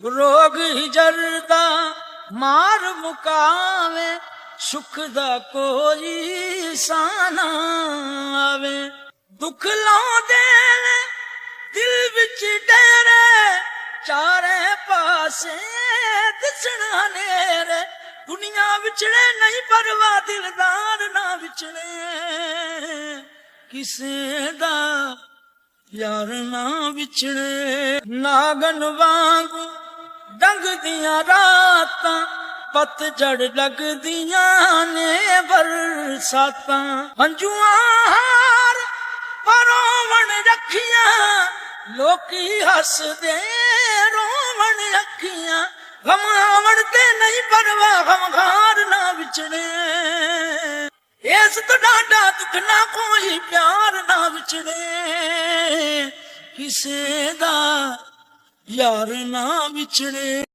रोग जरदा मार मुकावे, सुख दा कोई साना आवे। दुख लाउंदे ने दिल विच डेरे, चारे पासे दिसना नेरे। दुनिया विचड़े नहीं परवा दिलदार ना विचड़े, किसे दा यार ना विचड़े। नागन वांगू डंग दियां रातां, पतझड़ लगदियां ने बरसातां। हंजुआं हार परोवण रखियां, लोकी हसदे रोवण अखियां। गम आवण ते नहीं परवा, गमखार ना विचड़े। इस तो डांडा दुख ना कोई प्यार ना विचड़े, किसे दा यार ना विचड़े।